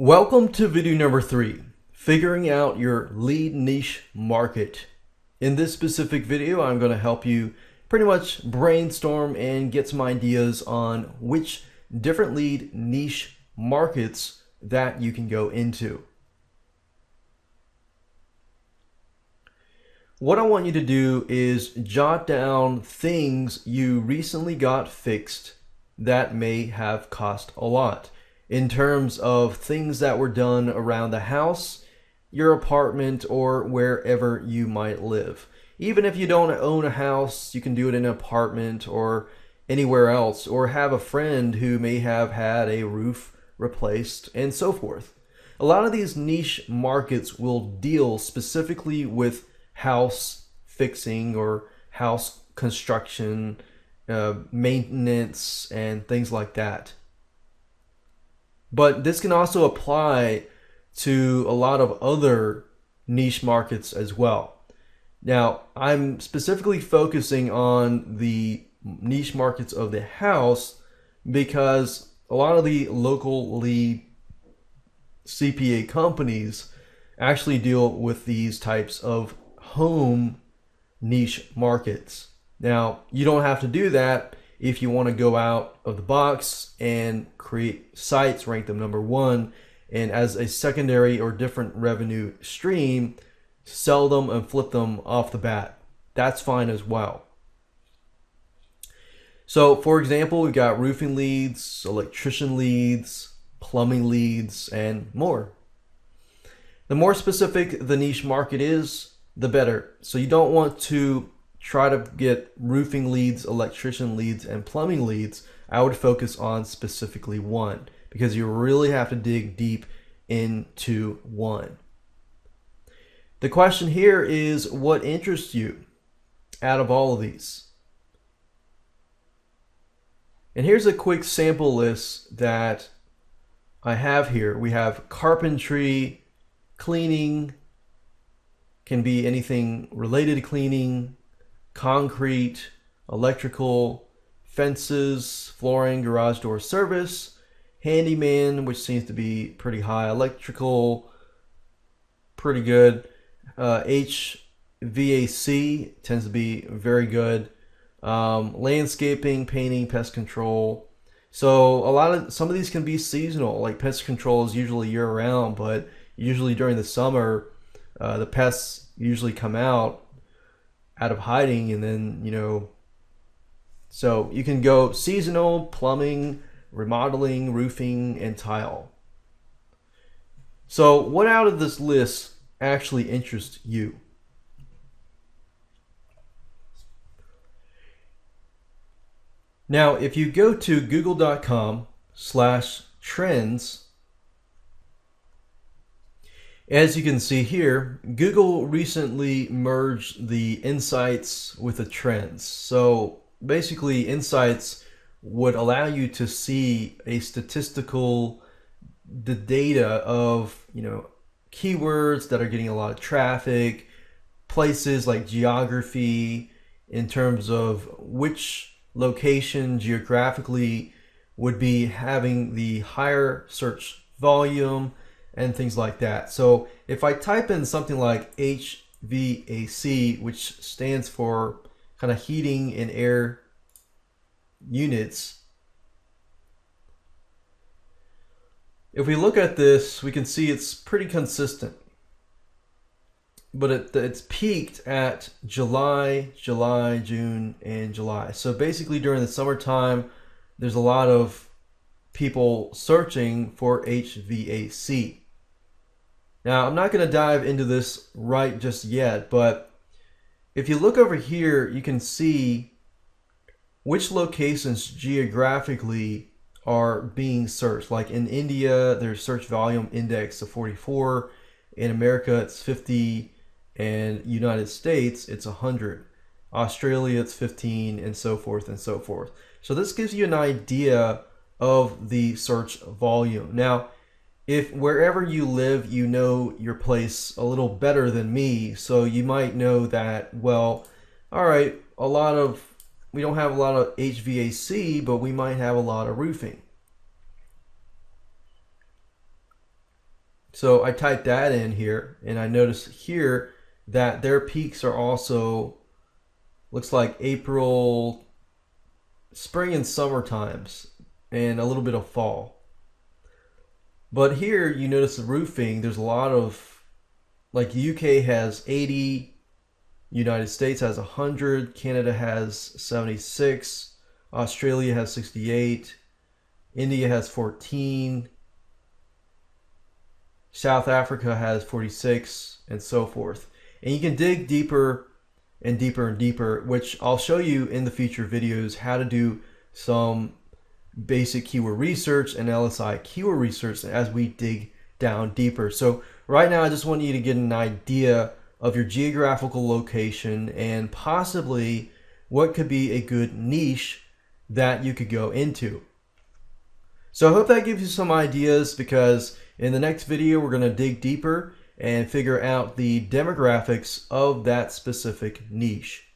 Welcome to video number 3, figuring out your lead niche market. In this specific video, I'm going to help you pretty much brainstorm and get some ideas on which different lead niche markets that you can go into. What I want you to do is jot down things you recently got fixed that may have cost a lot, in terms of things that were done around the house, your apartment, or wherever you might live. Even if you don't own a house, you can do it in an apartment or anywhere else, or have a friend who may have had a roof replaced and so forth. A lot of these niche markets will deal specifically with house fixing or house construction, maintenance, and things like that. But this can also apply to a lot of other niche markets as well. Now, I'm specifically focusing on the niche markets of the house because a lot of the local lead CPA companies actually deal with these types of home niche markets. Now, you don't have to do that if you want to go out of the box and create sites, rank them number 1, and as a secondary or different revenue stream, sell them and flip them off the bat. That's fine as well. So for example, we've got roofing leads, electrician leads, plumbing leads, and more. The more specific the niche market is, the better. So you don't want to try to get roofing leads, electrician leads, and plumbing leads. I would focus on specifically one because you really have to dig deep into one. The question here is, what interests you out of all of these? And here's a quick sample list that I have here. We have carpentry, cleaning, can be anything related to cleaning, concrete, electrical, fences, flooring, garage door service, handyman, which seems to be pretty high, electrical, pretty good, HVAC tends to be very good, landscaping, painting, pest control. So some of these can be seasonal, like pest control is usually year round, but usually during the summer, the pests usually come out of hiding, and then so you can go seasonal, plumbing, remodeling, roofing, and tile. So what out of this list actually interests you? Now if you go to google.com/trends, as you can see here, Google recently merged the insights with the trends. So basically, insights would allow you to see the data of, keywords that are getting a lot of traffic, places like geography, in terms of which location geographically would be having the higher search volume, and things like that. So if I type in something like HVAC, which stands for kind of heating and air units, if we look at this, we can see it's pretty consistent. But it's peaked at July, June, and July. So basically during the summertime, there's a lot of people searching for HVAC. Now, I'm not going to dive into this right just yet, but if you look over here, you can see which locations geographically are being searched. Like in India, there's search volume index of 44. In America, it's 50. And United States, it's 100. Australia, it's 15, and so forth and so forth. So this gives you an idea of the search volume. Now, if wherever you live, you know your place a little better than me, so you might know that, well, all right, we don't have a lot of HVAC, but we might have a lot of roofing. So I typed that in here, and I noticed here that their peaks are also, looks like April, spring and summer times, and a little bit of fall. But here you notice the roofing, there's a lot of, like UK has 80, United States has 100, Canada has 76, Australia has 68, India has 14, South Africa has 46, and so forth. And you can dig deeper and deeper and deeper, which I'll show you in the future videos how to do some basic keyword research and LSI keyword research as we dig down deeper. So right now I just want you to get an idea of your geographical location and possibly what could be a good niche that you could go into. So I hope that gives you some ideas, because in the next video we're going to dig deeper and figure out the demographics of that specific niche.